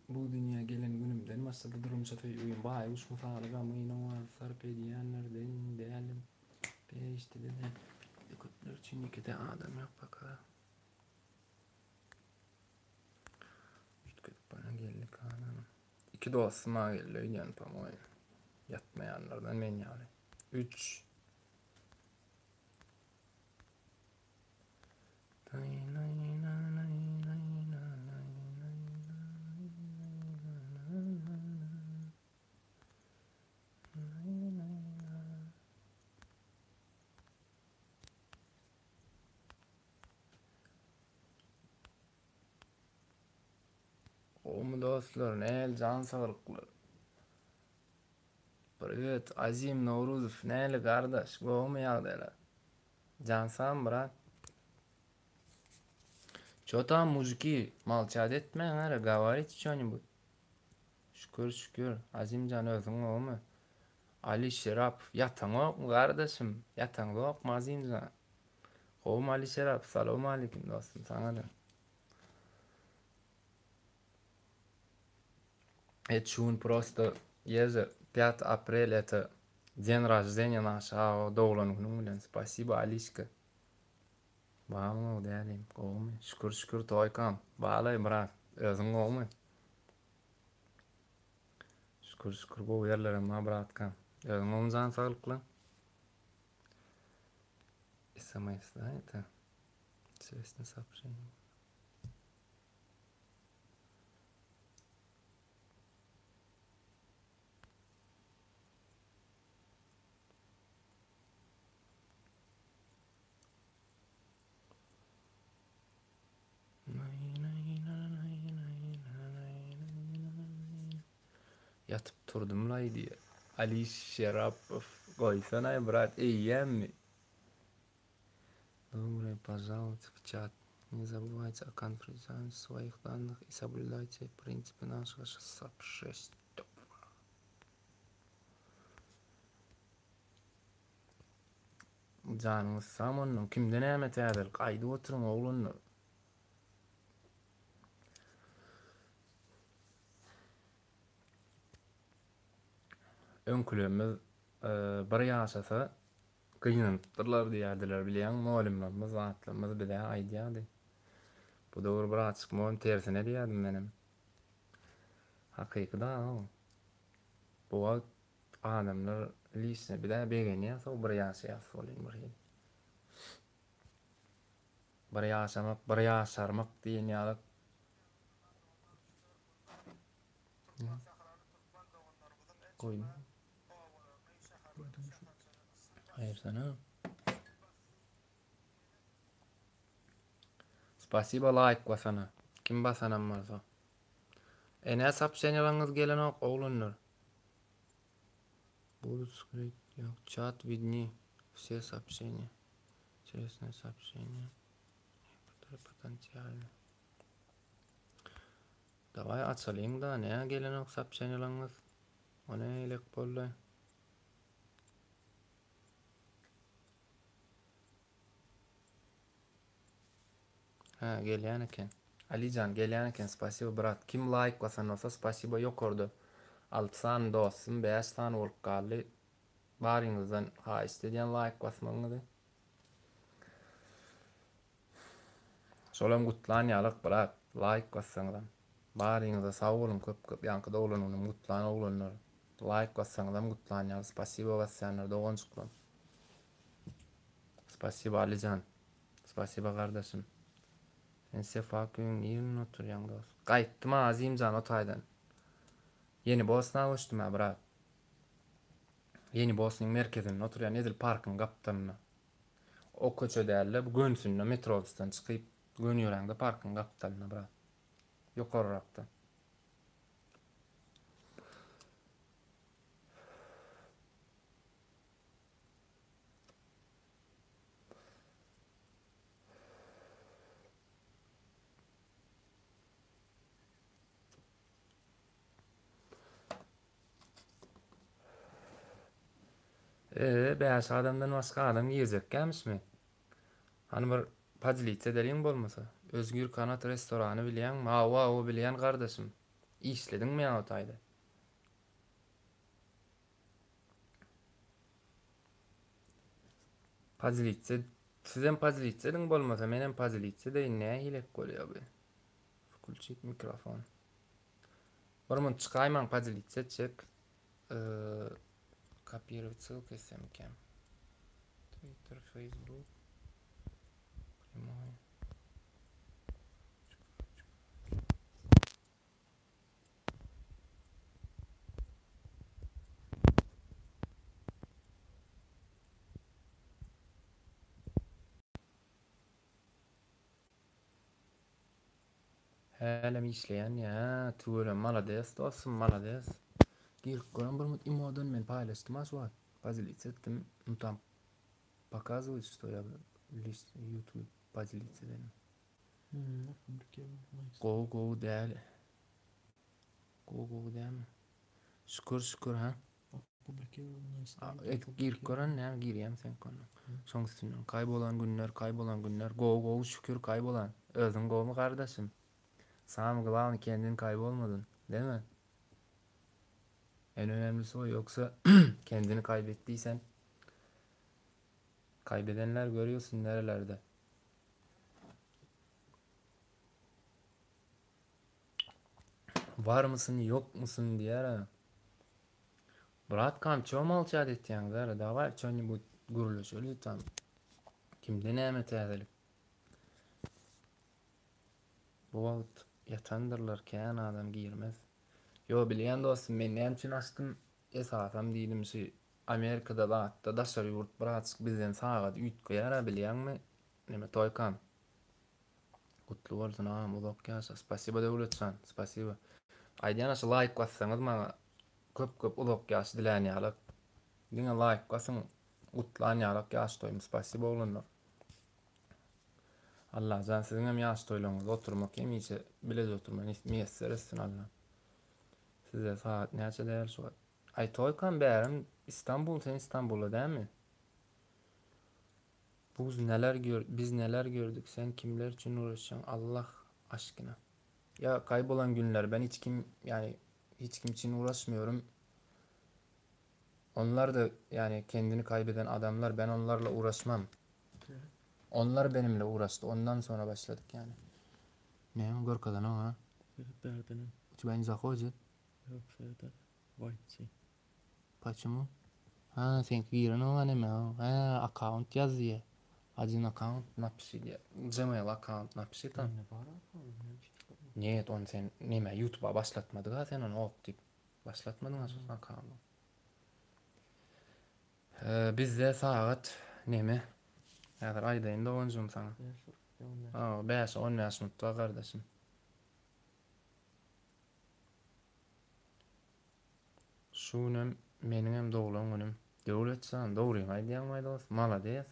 Bu dünya gelen günümden masada durum satayı uyum. Bay usmu sağlık amıyla var. Sarp ediyenlerden değerlim. İşte de kötüler için iki de adam yok bakar. Ütküdük bana geldik anam. İki dostuma geliyor yan pamoy. Yatmayanlardan men yani. 3 Oğlum dostlar, ne can sağlıklı. Privet, Azim Novruzov, neyli kardeş, goğumu yağdayla. Cansam bırak. Çotan muziki, malçad etmeyin ara, gavarit içoni bu. Şükür, Azimcan özün goğumu. Ali Şerap, yatan ok mu kardeşim? Yatan ok mu Azimcan? Goğum Ali Şerap, salamu aleyküm dostum, sana da. Чун просто ежа 5 апреля это день рождения нашего доулан. Спасибо, Алишка. Bağımlı değilim. Olmuyor. Şükür toykam. Bağlay bırak. Özün olmuyor. Şükür bu yerlerime bırakkam. Özün olmayan sağlıklı. СМС, да, это интересное сообщение. Yatıp durdum lay diye. Ali Şerapov koysana brat, iyiyem mi? Добрый, пожалуйста, в чат. Не забывайте о конфиденциальности своих данных и соблюдайте принципы нашего САП-6. Canımız samonun kimden emet edil? Kaydı oturun oğlunlar. Önkülümüz bir yaşasa kıyınıptırlar diyerdiler bilen muallimlerimiz, zatlarımız bir daha aydiyadi. Bu doğru bir açık muallim tersine diyedim benim. Hakiki da o. Bu adamlar listine bir daha begeni yasa o bir yaşayası olayım bir hil. Bir yaşamak, bir yaşarmak diyen yalık. Koydum. Hayır sana. Spasiba like basana. Kim basanam varsa. Ne сообщенияларыңыз gelen ok oğlunlar. Будут скрыть. Чат видни все сообщения. Интересное сообщение. Некоторые потенциально. Давай açalayım da ne gelen ok сообщенияларыңыз. O ne ilek bollay. Ha gelen eken. Alican gelen eken spasiba brat. Kim like basan olsa spasiba yok orada. 6 tane dostum 5 tane olup kaldı. Barinizden ha istediyen like basmanızı. Şolam gutlan yalık bırak. Like bassanızdan. Barinizde sağ olun köp yankıda olun onun gutlan olunlar. Like bassanızdan gutlan yalık. Spasiba bassanlar doğan çıklan. Spasiba Alican. Spasiba kardeşim. Sen sefa köyün yerin otur yanında olsun. Kayıttım ha Azimcan otaydan. Yeni Bosna uçtum ha bırak. Yeni Bosna'nın merkezinin oturuyan Edil Park'ın kaptanına. O köçödälle bu gönsünne metrobusdan çıkıp gönýöräňde parkyň kapitalyna bırak. Ýokarrakda. Beş adamdan başka adam yiyecek gelmiş mi? Hani bir pazilice delin bolmasa. Özgür Kanat restoranı bilen, Mava o bilen kardeşim. İşledin mi ya o tayda? Pazilice, sizden pazilice din bolmasa, menen pazilice de ne hilek bolýar bu? Kulçik mikrofon. Barman çıkayman pazilice çek. Kopировать ссылкой SMCam. Twitter, Facebook. Прямой. Hälem işleyen ya. Tuğla malades dostum malades. Girip koran bir mut imodan men paylaştım az var. Pazilice ettim. Там показывает, что я лист YouTube pazilice'den. Go değil. Go değil mi? Şükür ha. Gir koran ne gireyim sen konu. Soňsyndan kaybolan günler go şükür kaybolan. Özüň gowy kardeşim. Sam gılan kendin kaybolmadın, değil mi? En önemlisi o, yoksa kendini kaybettiysen kaybedenler görüyorsun nerelerde. Var mısın yok musun diye ara. Brat kam çoğmal çadet yani zara da var çoğun bu guruluş öyle tam. Kimde ne emet edelim. Bu vakit yatandırlar keyan adam girmez. Yo bileyen dostum men ne için açtım esasam değilim şey Amerika'da da hatta daşarı yurt bırak bizden sağa üt koyara bileyen mi? Neme toykam. Kutlu olsun ağam ulak yaşa. Spasiba devletçan. Spasiba. Aydiyan aşı like bassanız bana köp ulak yaş dilen yalak. Dine like basın utlan yalak yaş toyum. Spasiba olunlar. Allah can sizin hem yaş toylanız oturmak hem iyisi bilez oturmayın. Miyesser etsin Allah. Size saat neçe değer şu an. Ay toykam beğerim İstanbul, sen İstanbul'da değil mi? Biz neler gördük, sen kimler için uğraşacaksın Allah aşkına. Ya kaybolan günler, ben hiç kim için uğraşmıyorum. Onlar da yani kendini kaybeden adamlar, ben onlarla uğraşmam. Onlar benimle uğraştı, ondan sonra başladık yani. Ne o Gorka'dan o ha? Derdine. У тебя не заходит? Yoksa da white. Почему? Sen girin o ne o? Account yazıyor. Один аккаунт напиши diye. Gmail account напиши там. Ne var bakalım. Нет, on sen neme YouTube'a başlatmadı ha sen onu okuyup başlatmadın ha sus account'u. Bizde saat neme? Eğer aydayında oncum sana. 5-10 yaş mutlu kardeşim. Şunem menim doğulan günüm. Devletçan doğruyum aydiyan maydos. Malades.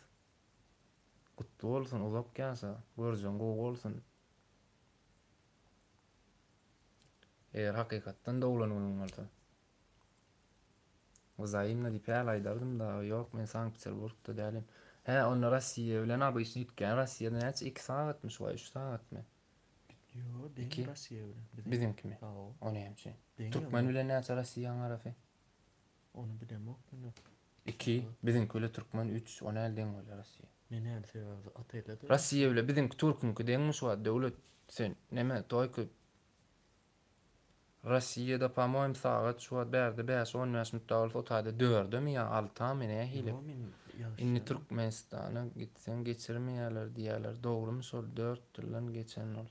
Kutlu olsun uzak yaşa. Görjün gowy olsun. Eğer hakikatten doğulan günüm olsa. Uzayımla dipel aydardım da yok men Sankt Peterburg'da değilim. Onu Rusya'ya öyle ne bu işin gitken Rusya'da neçe 2 saatmiş var 3 saat mi? Yo, İki. değil Rusya öyle. Bizimki mi? O neymiş? Türkmen öyle neçe Rusya'nın arafı? Onu bilemem. 2. Bizimki öyle Türkmen 3. O ne elden öyle Rusya. Ne nerede atayla da. Rusya öyle bizimki Türk'ünki denmiş var devlet sen neme toyku Rusya'da по-моему saat şu an berdi 5-10 yaş müddəalı o tayda 4 mi ya 6 mı ne hile. İnni Türkmenistan'a gitsen geçirmeyeler diyorlar. Doğru mu sol 4 yıldan geçen ol.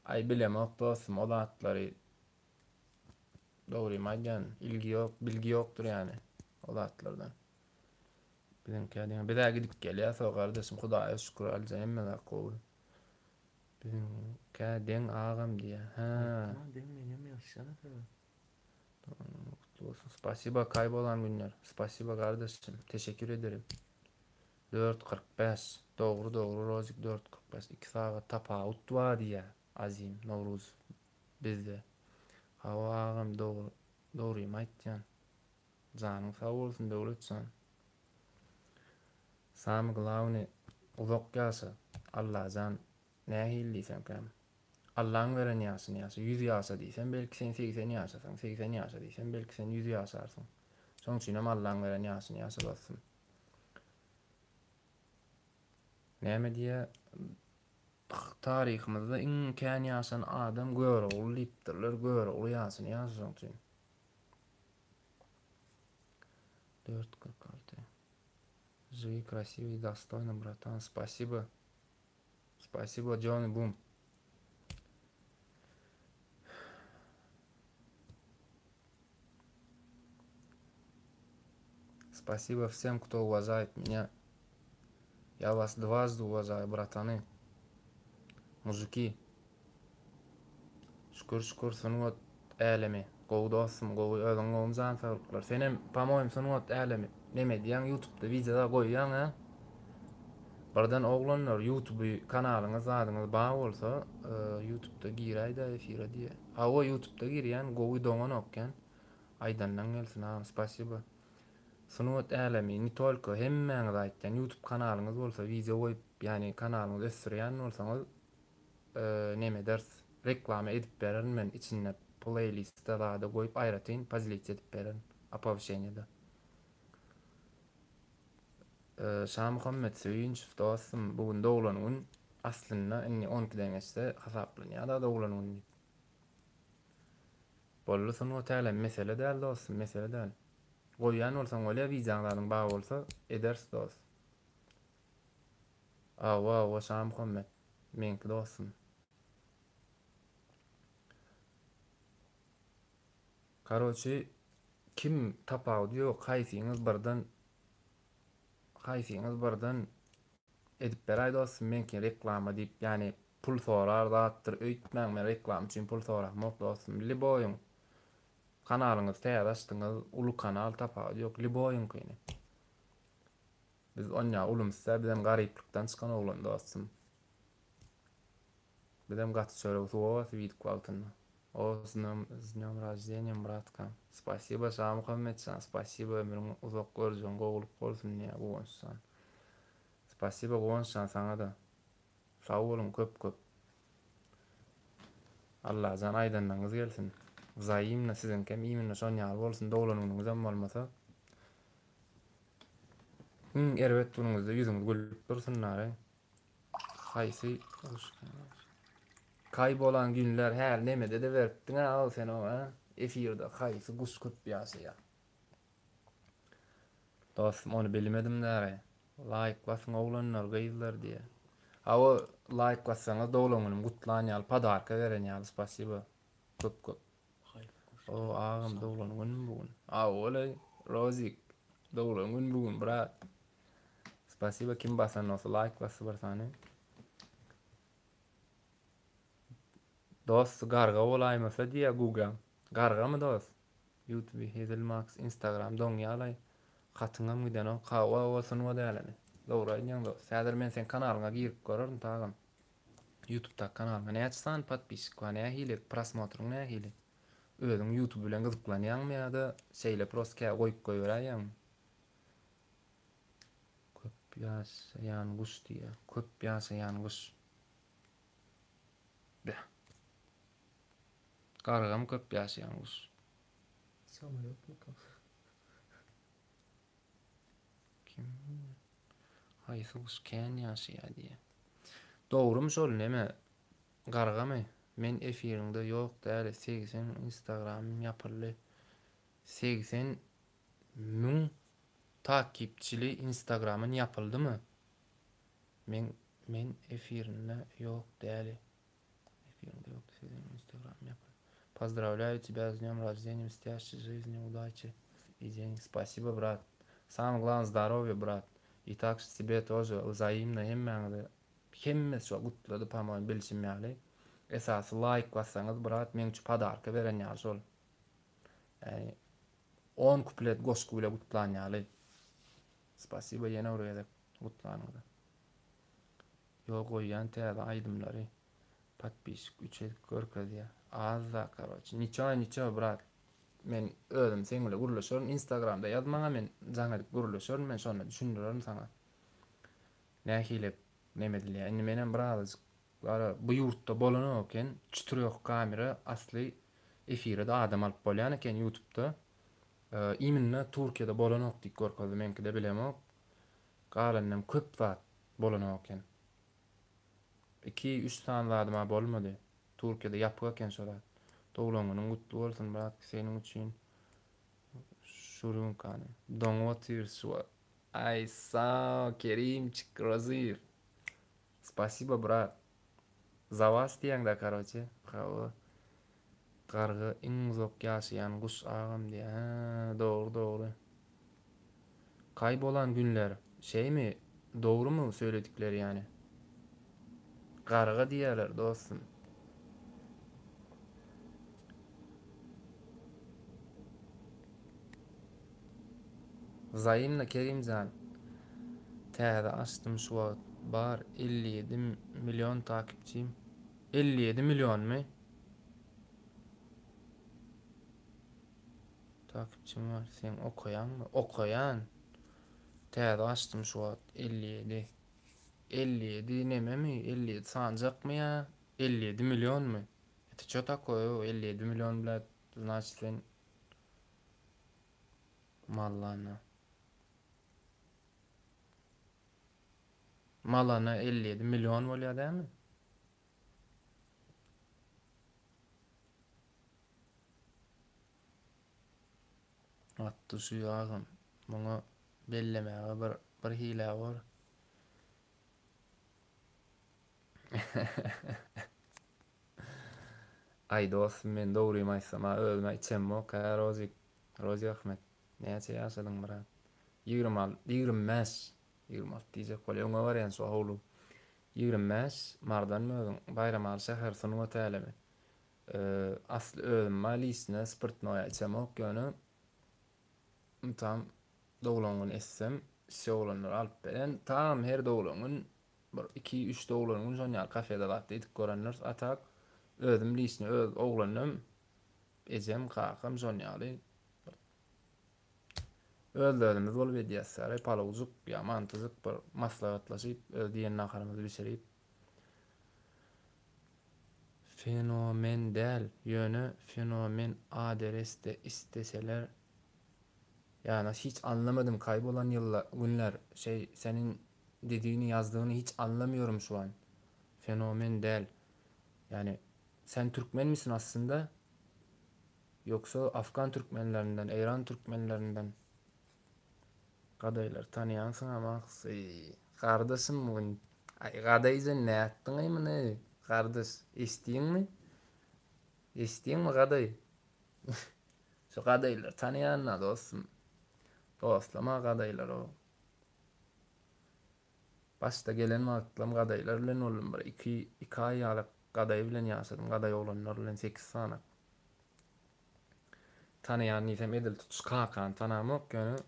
Ay bilemem dostum o da atları doğruyum aydan ilgi yok bilgi yoktur yani o da atlardan. Bizimki adına bir daha gidip geliyorsa kardeşim Hudaya şükür alacağım ben de kovul. Bizimki den ağam diye. Tamam değil mi? Benim yaşana tabii. Kutlu olsun. Spasiba kaybolan günler. Spasiba kardeşim. Teşekkür ederim. 4.45. Doğru Rozik 4.45. 2 saat tapavut var diye. Azim Novruz bizde. Hava ağam doğruyum aytcan. Canın sağ olsun devletcan. Samy Glavny uzak ýaşa. Allahjan nähil diýsem käm. Allah'ın veren ýaşyny ýaşa. 100 ýaşa diýsen belki sen 80 ýaşasyň, 80 ýaşa diýsen belki sen 100 ýaşarsın. Şoň üçin hem Allah'ın veren ýaşyny ýaşa bolsun. Näme diýe tarihimizde iň kän ýaşan adam göre uly diýipdirler, göre uly ýaşyny ýaşaýan üçin. 4.46. Живи красиво и достойно, братан. Спасибо. Спасибо, Джонни Бум. Спасибо всем, кто уважает меня. Я вас дважды уважаю, братаны. Мужики. Şükür sunuat älemi. Gowy dostum, gowy özüň gowy jan sagyklar. Senem pamoýym sunuat älemi. Neme diýen YouTube'da videolar goýýan ha. Birden oglanlar YouTube kanalyňyz adyňyz bar bolsa, YouTube'da giräýdi efire diýe. Ha o YouTube'da girýän gowy doňan okýan. Aýdandan gelsin ha, spasibo. Sunuat älemi, ni tolko hemmäňiz aýtdan YouTube kanalyňyz bolsa, video goýup, ýani kanalyňyzy ösdürýän bolsaňyz, neme ders reklama edip bererin men içinde playlist'e da goýup aýratyn, pozilitsiýa edip bererin apovşeňede. Şam Muhammed Söyünçew dostum bugün doglanýan aslynda inni 12-den geçse hasaplanýar da doglanýan. Bolly sunuat älemi mesele däl dostum, mesele däl. Goýan bolsaň bolýa wizaňlaryň bar bolsa eders dost. Wow, Şam Muhammed menki dostum. Karoçy kim tapawdy ýok, haýsyňyz birden edip beräýdi dostum, menki reklama diýip, ýani pul sorar zatdyr, öýtmäň men reklam üçin pul soramok dostum. Liboýun kanalyňyz täze açdyňyz, uly kanal tapawdy ýok, liboýun kyny. Biz oňa ulumsa bizem garyplykdan çykan oglan dostum. Bizem gaty çörek sowas vid kwaltyny. С днём рождения, братка. Спасибо, Шам Мухаммедшан. Спасибо, ömrüň uzak görjüň, gowulyp bolsun diýe goňşan. Spasibo goňşan saňa da. Sag bolun köp. Allah jan aýdanlaryňyz gelsin. Zaýymna siziň kem iýmine şon ýaly bolsun, doglanýanyňyz hem bolmasa. Erbet bunuňyzda ýüzüňiz gülüp dursunlar. Haýsy kaybolan günler her nemede de veripdin ha sen o ha. Efirde haýsy guş köp ýaşaýar. Dostum onu bilmedim däre. Like basyň oglanlar gaýdylar diýe. Ha o like bassaňyz doglanýanym gutlanýar, padarka berenýar. Spasibo. Köp. O ağam doglanýan bugün. Olay Rozik doglanýan bugün brat. Spasibo kim basan olsa like bassa barsany. Dost garga olaýmasa diýe Google. Garga mı dost? YouTube, Hazelmax, Instagram doň ýalay. Hatyňam giden o kawa bolsun o däleni. Dogry aýdýan dost. Häzir men sen kanalyňa girip görürüm tagam. YouTube'da kanalyňa näçe podpisk we nähili prosmotryň nähili. Özüň YouTube bilen gyzyklanýanmy ýa-da şeýle proska goýup goýberýän. Köp ýaşaýan guş diýe. Köp ýaşaýan guş. Gargam köp ýaşaýan guş. Samolyot mu kal? Kim? Haýsy guş kän ýaşaýar diýe. Dogrumy şol neme? Gargamy. Men efiriňde ýok däl, 80 Instagramym ýapyly. 80 000 takipçili Instagramym ýapyldymy? Men efirinde ýok däl. Efirinde ýok, 80 Instagram ýapyly. Поздравляю тебя с днём рождения, мстящей жизни, удачи и денег. Спасибо, брат. Самое главное здоровье, брат. И так что тебе тоже взаимно hemmes şu gutlady pamoň bilşimýärli. Esasy like bassaňyz brат, men üçin padarka berenýär şol. Yani 10 kuplet goşky bile gutlanýarly. Spasibo ýene urýar gutlanyňyza. Ýok goýýan täze aýdymlary. Подписчик 3 görkä diýe. Azza karoç. Niço brat. Men özüm seňle gurulşýarym Instagramda ýazmaňa men jaňa gurulşýarym, men şonu düşündirerim saňa. nähile nemedilýär. Indi menen biraz bara bu ýurtda bolanok eken çytyryok kamera asly efirde adam alyp bolýan eken YouTube'da. Iminne Türkiýede bolanok diýip görkezdi, menki de bilemok. Galanyň köp zat bolanok eken. 2-3 sanladyma bolmady. Türkiýede ýapyk eken şolar. Dowlanyň gutly bolsun brat, senin üçin. Şurun kany. Doňotyr şu. Ay sağ Kerimчик Розыев. Спасибо, брат. За вас diýende короче. Gargy iň uzak ýaşaýan guş agam diýe. Ha, dogry, dogry. Kaybolan günler şeymi? Doğru mu söyledikleri yani? Garga diýerler dostum. Zayımla Kerimcan. Täze açtım şu wagt. Bar 57 milyon takipçim. 57 milyon mu? Takipçim var. Sen okuyan mı? Okuyan. Täze açtım şu wagt. 57. 57 neme mi? 57 sancak mı ya? 57 milyon mu? Это что такое? 57 milyon блядь. Значит sen Malana. Malana 57 milyon bolýar dämi? Atdy şu ýagym. Muňa bellemäge bir hile bar. Ay dostum, men dogruýym aýsam, ölme içemmok, Rozi Ahmet. Näçe ýaşadyň brat? 25 diýjek bolýar. Oňa barýan şu howlu. 25 mardan mögün bayram al şäher sunuň ötälemi. Asly özüm malisine spirtnoýa içemmok ýöne. Tam dowlaňyny essem, şowlanlar alyp beren, tam her dowlaňyň 2-3 dowlaňyň şonýa kafede zat edip görenler atak. Özüm lisine öz oglanym ejem kakam şonýaly. Özlerimiz bolup edýäsler, palawjyk, ýamantyzyk bir maslahatlaşyp, öz diýen nakarymyzy biçerip. Fenomen däl, ýöne fenomen adreste isteseler. Yani hiç anlamadım, kaybolan günler, senin dediğini yazdığını hiç anlamıyorum şu an. Fenomen değil. Yani sen Türkmen misin aslında? Yoksa Afgan Türkmenlerinden, İran Türkmenlerinden? Gadaylar tanıyansın ama kardeşim bugün. Ay gadaycan ne yaptın ay mı ne? Kardeş istiyin mi? İstiyin mi gaday? Şu gadaylar tanıyanlar dostum. Dostlama gadaylar o. Başta gelen wagtlam gadaylar bilen boldum. 2 aýalyk gaday bilen ýaşadym. Gaday oglanlar bilen 8 sanak. Tanıyan nisem edil tutuş kakan tanamok ýöne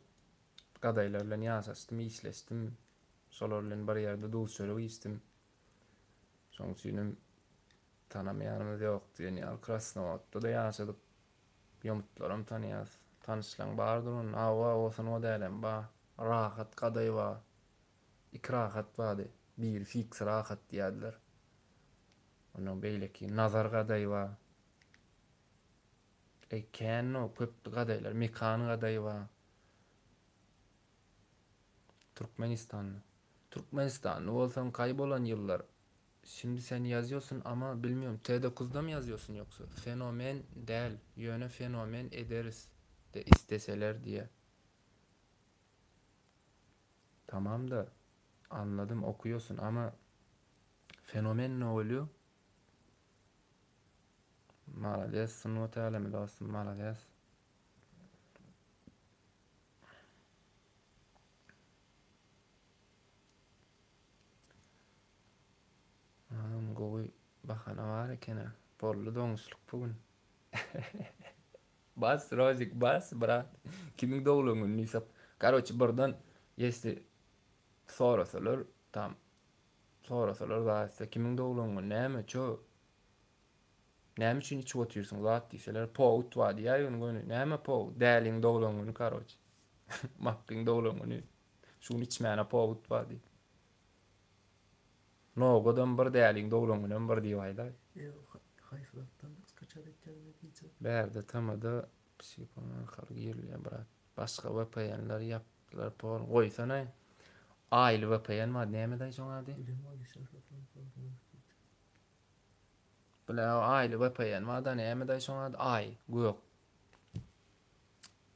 gadaylar bilen ýaşaşdym, işleşdim. Şolar bilen bir ýerde dulşary içdim. Şoň üçin tanamaýanymyz ýokdy. Ýani Krasnovodda da ýaşadyk. Ýomutlarym tanýas. Tanışlaň bardyr onun. Awa olsun o dälem ba. Rahat gaday ba. İkrahat bady. Bir fix rahat diýerler. Onuň beýleki nazar gaday ba. Kenno köp gadaylar, mekan gaday ba. Türkmenistanlı olsan kaybolan yıllar. Şimdi sen yazıyorsun ama bilmiyorum T9'da mı yazıyorsun yoksa? Fenomen del, yöne fenomen ederiz de isteseler diye. Tamam da anladım, okuyorsun ama fenomen ne oluyor? Malades, sınıf alemi dostum, malades. Gowy bahana var ekene. Bollu doňuşluk bugün. Bas Rozik, bas brat. Kimin dowlagyny nisap. Karoçy birden ýesti sorasalar, tam. Sorasalar da kimin dowlagyny näme ço? Näme üçin içip oturýarsyň zat diýseler, pout wa diýär ýöne näme pout? Däliň dowlagyny karoçy. Makkyň dowlagyny. Şuny içmäne pout wa diýär. Nogodan bir dälin doglaňydan bir diýip aýdy. Hayflattan kaçar etkenini diyeceğim. Berde tamada psikolog girýär brat. Başga VPN'ler yapdylar por. Goýsana. Aýly VPN var näme diýýäň ady? Bilim var geçen falan falan. Bile aýly VPN var da näme diýýäň ady? Ay, gök.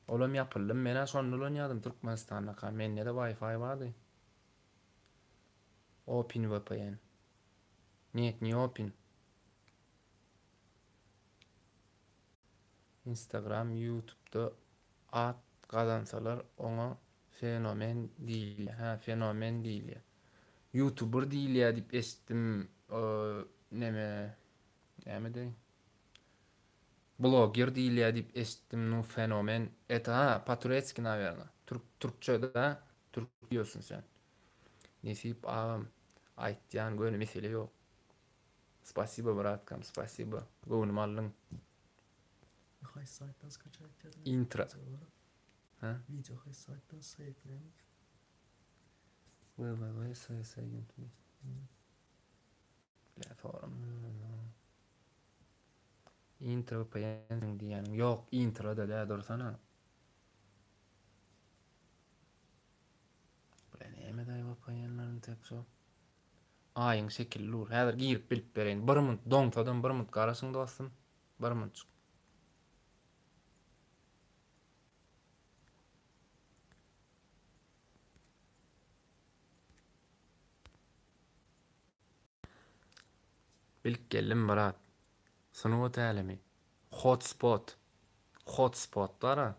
Olam yapyldy. Men şonu olanýardym Türkmenistanda. Mende de Wi-Fi bardy. Open VPN. Ni open. Instagram, YouTube'da at kazansalar ona fenomen değil. Ha, fenomen değil. YouTuber değil ya dip estim. Neme de blogger değil ya dip estim no fenomen. Ha Paturetski naverna. Türkçe'de Türk diyorsun sen. Nesip ağam aytyan gönü mesele yok. Spasibo bratkam, spasibo. Gönüm allın. Hay sayttan kaçar etkenini. Intra. Ha? Video hay sayttan sayıklayamış. Vay say YouTube. Platform. Intro payan diýenim. Yok, intro da dursana. Bile näme daýy payanlaryň tekso. Aýyň şekilli ur. Häzir girip bilip bereň. Bir minut doňtadan bir minut garaşyň dostum. Bir minut. Bilip geldim barat. Sunuw tälimi. Hotspot. Hotspotlara.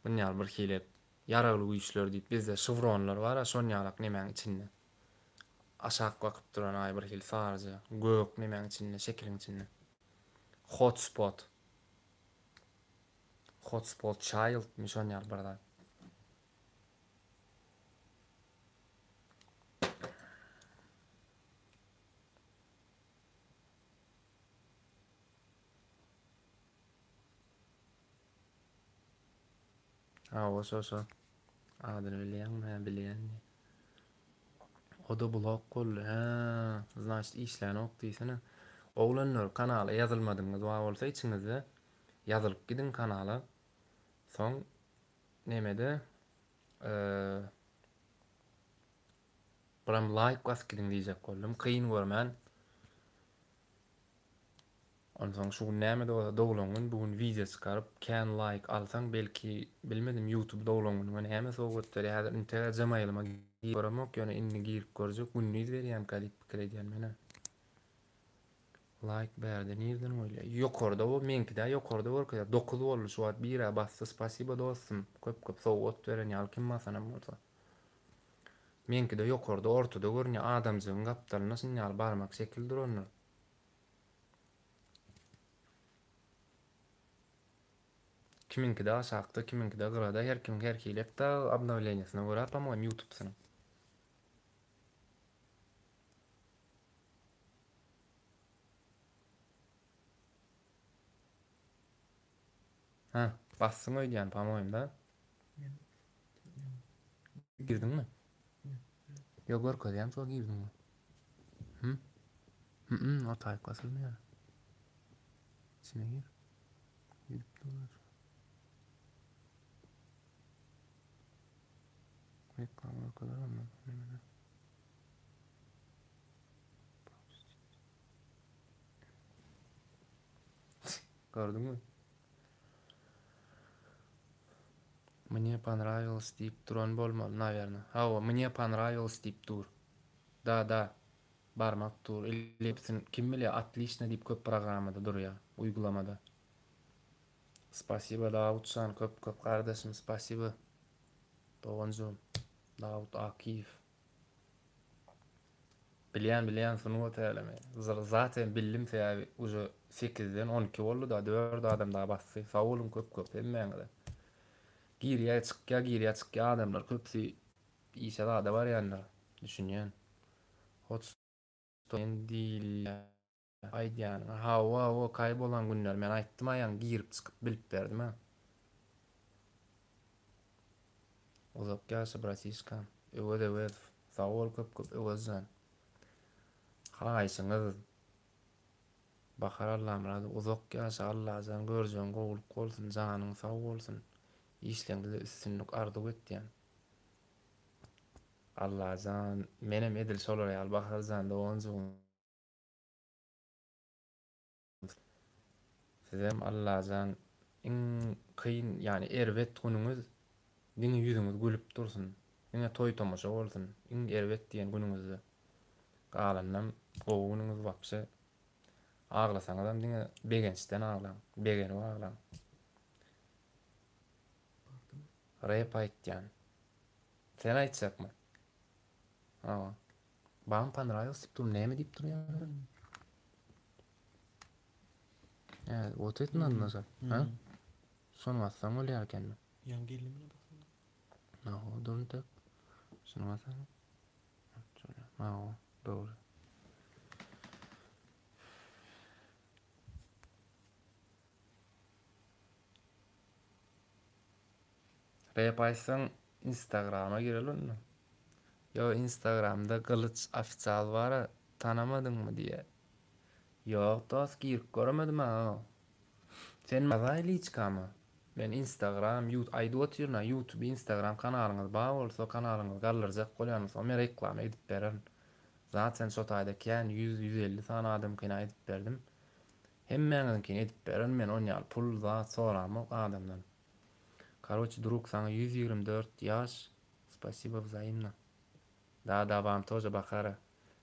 Bunlar bir hilep yaragly güýçler diýip bizde şifronlar bar, şon ýalak nemäň içinde. Aşak bakyp duran aý bir hil sarjy, gök nemäň içinde, şekiliň içinde. Hotspot. Hotspot child mi şon ýal barda. Ha, o so. Adyny bilýän. O da blog boldy. Ha, значит, işläni okdysyna. Oglanlar kanala ýazylmadyňyz wa bolsa içiňizde ýazylyp gidin kanala. Soň nemede buram like bas gidin diýjek boldum. Kıyın görmän. Ondan şu näme doglaňyň bugün video çykaryp can like alsaň belki bilmedim YouTube doglaňyň men häme sowgatlar häzir internet jamaýylyma giramok ýöne inni girip görjek günni berýän kadip pikir edýän mene. Like berdi nerden öyle? Yokarda o menkide yokarda var 9 bolmuş şu at bira bassa spasibo dostum. Köp sowgat beren ýalkym masanam bolsa. Menkide yokarda ortada görnýär adamjyň gapdalyna sinyal barmak şekildir onlar. Kiminkide aşakda, kiminkide gyrada, her kim her hilekde obnovleniýasyna görä tamam YouTube'syna. Ha, bassyň öýdýän pamoýym da. Girdiňmi? Ýok görkezýän şo girdiňmi? O taýyp basylmýar. İçine gir. Girip dur. Reklamlar kadar anladım. Gördün mü? Мне понравилось deyip duran bolmaly, naверное. Ha, мне понравилось deyip dur. Da. Barmak dur. Elipsin kim bilýär, отлично deyip köp programmada durýar, uygulamada. Spasibo Davutsan, köp kardeşim, spasibo. Doğanjum. Davut Akif. Bilýän sunuw täläme. Zaten bildim täbi uju 8-den 12 boldy da 4 adam daha bassy. Sawulum köp hemmeňde. Giriýe çykýa adamlar köpsi işe da bar ýanlar. Düşünýän. Hotspot aýdýan. Ha, o kaybolan günler men aýtdym aýan girip çykyp bilip berdim ha. Uzak ýaşa brasiska. Öwede sawul köp öwezän. haýyşyňyz bakar Allah'ım razı uzak ýaşa Allah'dan görjüň gowulyp bolsun, janyň sag bolsun. İşleňde de üstünlük arzu etdiň. Allah'dan menem edil şolar ýaly bakarjan da onjun. Sizem Allah'dan iň kyn ýani erwet günüňiz diňe ýüzüňiz gülüp dursun. Diňe toý tomaşa bolsun. Iň erwet diýen günüňizde. Galandan gowy günüňiz wapşy. Aglasaňyzam diňe begençden aglan, begeni aglan. Rap aýtýan. Sen aýtjakmy? Ha. Bam panraýos diýip dur, näme diýip durýan? Ja, o etnä anlasa. Ha? Şonu atsaň bolýar ekenmi? Yan gelimine baksana. Ha, o duruntak. Şonu atsaň. Ha, o doğru. Rap aýtsaň Instagram'a girelim mi? Yo, Instagram'da Kılıç Afisal var, tanamadyň mı diye. Yok, dost girip göremedim ha. Sen mazaýly içkamy? Ben Instagram, YouTube, Instagram kanalyňyz bar bolsa, kanalyňyz gallarjak bolýarmy? Men reklam edip bererim. Zaten şo taýda kän 100-150 tane adam kina edip berdim. Hemmeňizinkini edip bererim, men on ýaly pul zat soramy adamdan. Короче, друг, sana 124 yaş. Спасибо взаимно. Да, вам тоже бахара.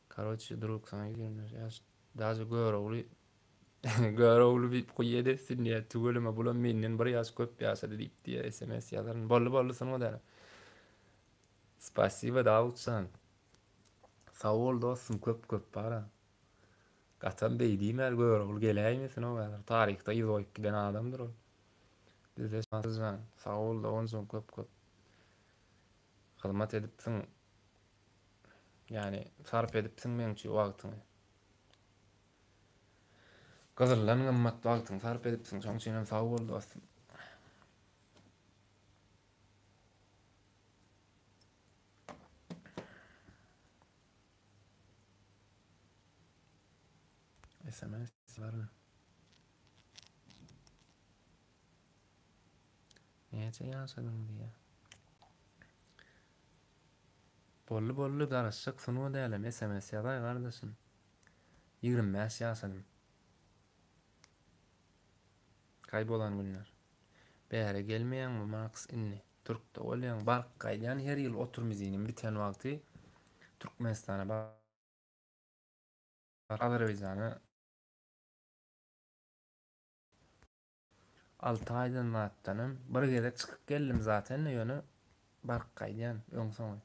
Короче, друг, sana 124 yaş. Даже göre bir koy edesin diye tügülüme bulan menden bir yaş köp yaşadı deyip diye SMS yazarım. Bollu sana da. Спасибо Davutsan. Sağ ol dostum, köp para. Katan beýdiğim el göre geleymesin o kadar. Tarihte ýyzoýup giden adamdır o. Bizde şansızlan. Sağ ol da onsun köp. Hizmet edipsin. Yani sarf edipsin meňçe wagtyňy. Gazırlan gymmat wagtyňy sarf edipsin. Şoň üçin hem sağ bol dostum. SMS barmy? Neçe ýaşadyň diýe. Bollu garaşyk sunuw dälem SMS ýazay gardaşym. 25 ýaşadym. Kaybolan günler. Bäre gelmeýänmi Max inni? Türkde bolýan bark gaýdan her ýyl oturmyzynyň biten wagty Türkmenistana bar. Azerbaýjana 6 aýdan atdanım. Bir gele çykyp geldim zaten ýöne bark gaýdan öň soňy.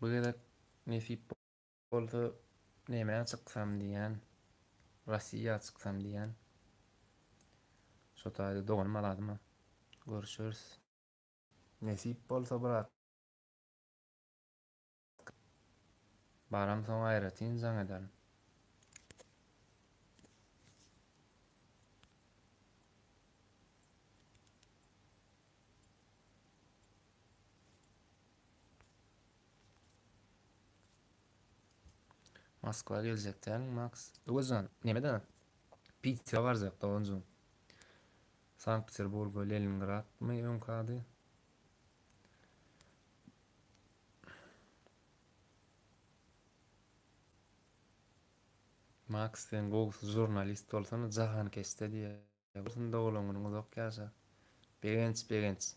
Bu gele nesip bolsa näme çyksam diýen, Rossiýa çyksam diýen. Şo taýda doganym aladym. Görüşürüz. Nesip bolsa bırak. Baram soň aýratyn jaň eder. Moskwa geljekden Max. Özün nemeden? Pittsburgh barzak da onjun. Sankt-Peterburg, Leningrad mı öňkady? Max sen gowsuz jurnalist bolsan jahan keste diýe. Bolsun dogulanyň uzak ýaşa. Begenç.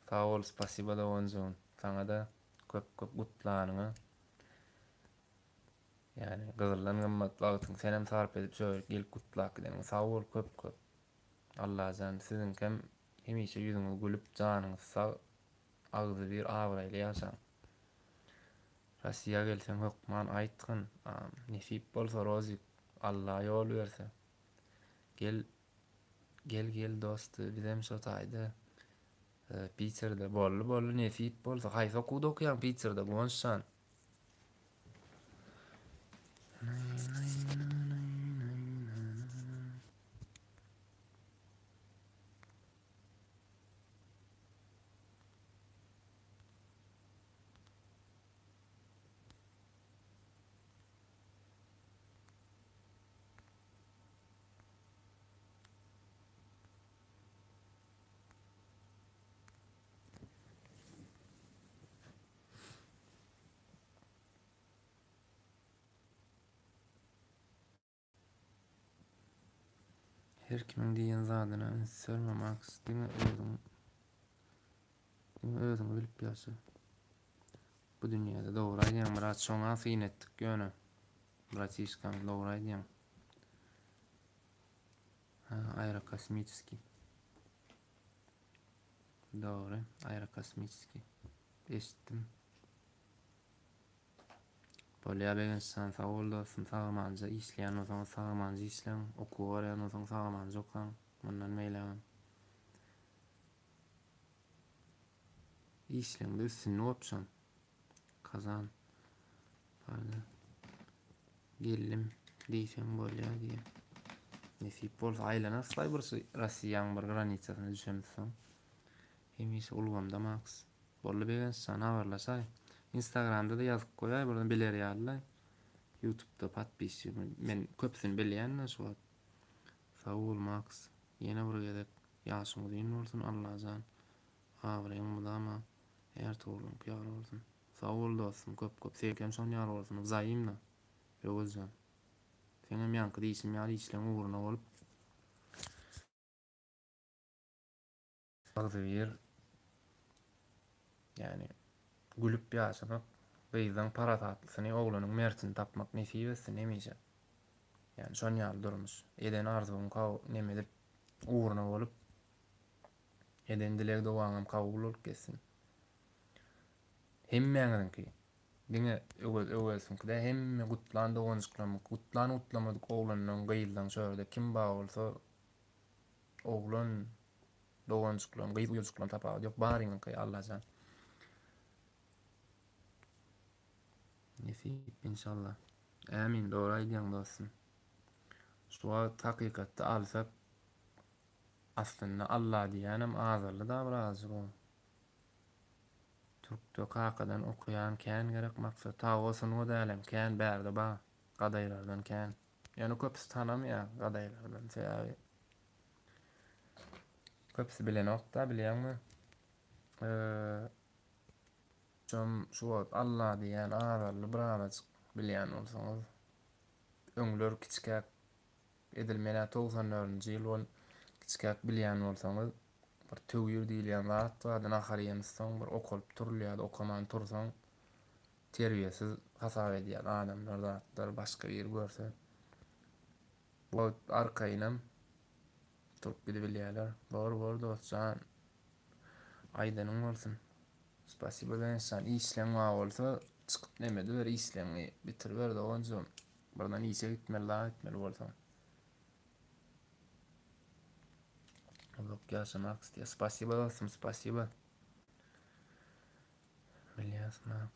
Sağ ol, spasiba da onjun. Sana da köp gutlanyňy. Yani gızırlan gymmat wagtyň senem sarp edip şöyle gelip gutlak gideň. Sağ ol köp. Allah'tan sizin hem hemişe yüzüňiz gülüp janyňyz sag, agzy bir awraýly ýaşaň. Rossiýa gelseň hökman aýtgyn, nesip bolsa rozik, Allah ýol berse. Gel dost, bizem şo taýda Pittsburghda bollu nesip bolsa haýsy okuwda okuýan Pittsburghda gonşan. Her kimin diýen zadyna sörmemek diňe özüň bilip ýaşa. Bu dünýäde dogry aýdýan bir şoňa syn etdik ýöne. Bratишкам dogry aýdýan. Aerokosmический. Dogry, aerokosmический. Eşitdim. Bolýa begençän sag bol dostum, sagmança işleýän bolsaň sagmança işleň, okuw barýan bolsaň sagmança okaň, mundan meýleň. İşleň de üstünde opşan. Kazan. Barda. Gellim diýsem bolýa diýe. Nesip bolsa aýlanar saýbyrsy Rossiýanyň bir granitsasyna düşemsoň. Hemiş ulgamda maks. Bolly begençän habarlaşay. Instagramda da ýazyp goýay, buradan biler ýalylar. YouTube'da patpisçi men köpsini bilýän şu wagt. Saul Max ýene bir gedek ýaşyňyz ýyny bolsun Allahjan. Habarym bulama. Her torun ýar bolsun. Saul dostum köp sevkem şon ýar bolsun. Zaýymna. Ýoguzjan. Senem ýanky diýişim ýaly işleň uğruna bolup. Bagdy yer. Yani gülüp ýaşamak, beýden para tatlysyny oglanyň mertini tapmak nesip etsin emeýse. Yani şon ýaly durmuş. Eden arzuň kaw nemedip uğruna bolup eden dileg dogaňam kabul bolup geçsin. Hemmeňiňki diňe öwelsiňki-de hemme gutlan dogançyklamy, utlamadyk oglanyň gyýyldan şöyle kim ba bolsa oglan dogançyklam, gyýylçyklam tapar. Ýok baryňky Allahjan. Nesip inşallah. Amin, dogry aýdýan dostum. Şu wagt hakykatda alsak aslında Allah diýenem azarly da birazjyk o. Türkde kakadan okuyan kän gerek maksat tawasyny o dälem kän bärde ba gadaýlardan kän. Ýani köpüsi tanamýar gadaýlardan sebäbi. Köpüsi bilen okda bilýärmi? Şu Allah diýen azarly bir araçyk bilýän bolsaňyz öňler kiçikäk edilmeli 90-njy ýyl bol kiçikäk bilýän bolsaňyz bir töwýür diýilýän zat bardan ahyrynysdan bir okulyp turulýar, okaman tursaň terbiyesiz hasap edýär adamlar zatlar başga bir görse. Bu arkaýynam turp gidip bilýärler. Bor dostjan aýdanyň bolsun. Spasiba beňçän işleň wa bolsa çykyp nemedi ber işleňi bitirip ber doganjym. Birden işe gitmeli bolsaň. Yok yaşamak istiyor. Spasiba dostum, spasiba. Milyas Max.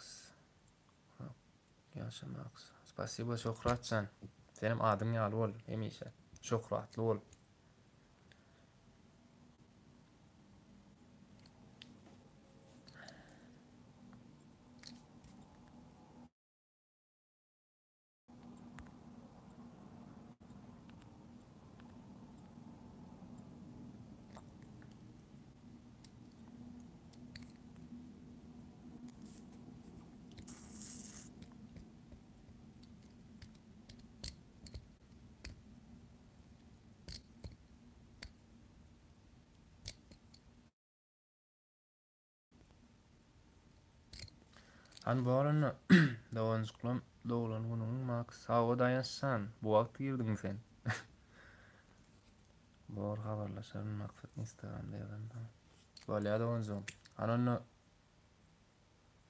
Yaşamak. Spasiba şokratsan. Senem adyň ýaly bol, hemişe. Şokratly bol. Han barın dogançyklam doglanyň Max sağa daýansan bu wagt girdiň sen. Bor habarlaşan maksat Instagramda ýazanda. Bolýa doganjym. Anany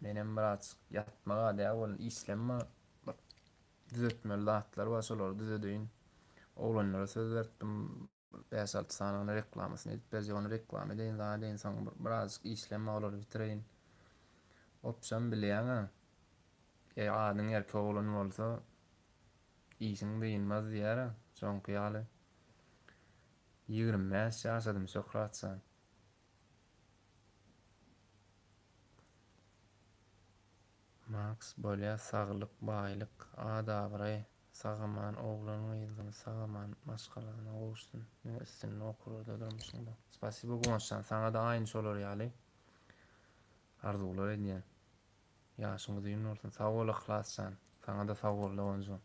menem biraz ýatmaga däl bol işlenme düzeltmeli zatlar var şolar düzedýin. Oglanlara söz berdim. 5-6 sanyň reklamasyny edip berýän reklam edeýin zat insan biraz işlenme olar bitireýin. Opsiyon bilýän-a. Adyň erkek oglan bolsa işiň beýinmez diýär. Şonky ýaly 25 ýaşadym şokratsan. Max bolýa saglyk, baýlyk, adabry, sagaman oglanyň ýyldym, sagaman maşgalaryna gowuşdun. Üstüne okurda durmuşyň da. Spasiba goňşan, saňa da aýny şolar ýaly. Arzular edýän. Ýaşyňyz ýyny bolsun, sag bol ihlassan. Saňa da sag bol doganjym.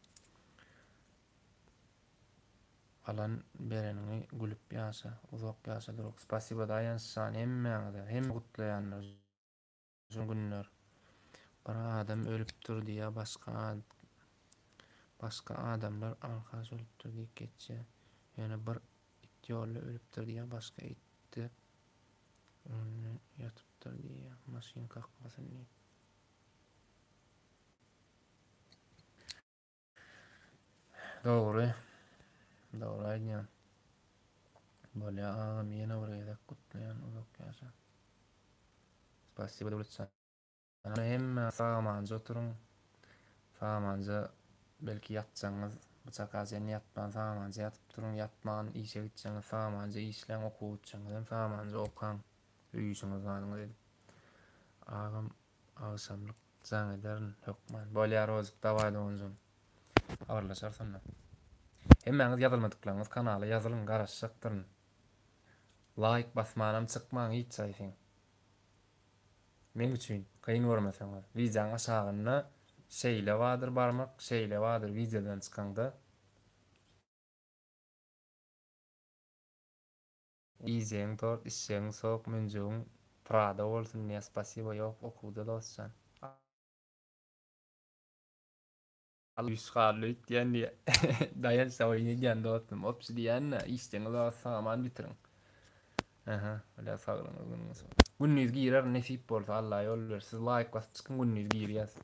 alan berenini gülüp ýaşa, uzak ýaşa durok. Spasiba daýanşan hemmeňize, hem gutlaýanlar şu günler. Bir adam ölüpdir diýe başga adamlar arkaş ölüpdir diýip geçýär. Ýöne bir it ýolly ölüpdir diýe başga itdi ýatypdyr diýe maşyn kakmasyn diýip. Dogry. Dogry aýdýan. Bolýa agam ýene bir gezek gutlaýan uzak ýaşa. Spasiba dowlatçan. Hemme sagamanja oturuň. Sagamanja belki ýatjaňyz, bıçak ajan ýatman sagamanja ýatyp duruň, ýatman işe gitjaňyz sagamanja işleň, okuwçaňyz sagamanja okaň, öýüşiňiz baryňyz edip. Agam agşamlyk jaň ederin, hökman. Bolýar ozuk dawaýda onjun. Habarlaşar sonra. Hemmeňiz ýazylmadyklaryňyz kanaly ýazylyň, garaşjakdyryň. Like basmanam çykmaň hiç saýsyň. Men üçin kayın görmeseňiz, wizaň aşagyna şeýle wadyr barmak, şeýle wadyr wizadan çykanda. Izeň tor, işeň sok, münjüň prada bolsun diýe spasiba ýok, okuwda dostsan. Alışgarly diýen diýe. Daýan sawyny diýen dostum, obsidian işleň saman bitiriň. Aha, öyle sağlığınız gününüz. Gününüz girer nesip bolsa Allah yol ver. Siz like basıp çıkın gününüz gir yaz.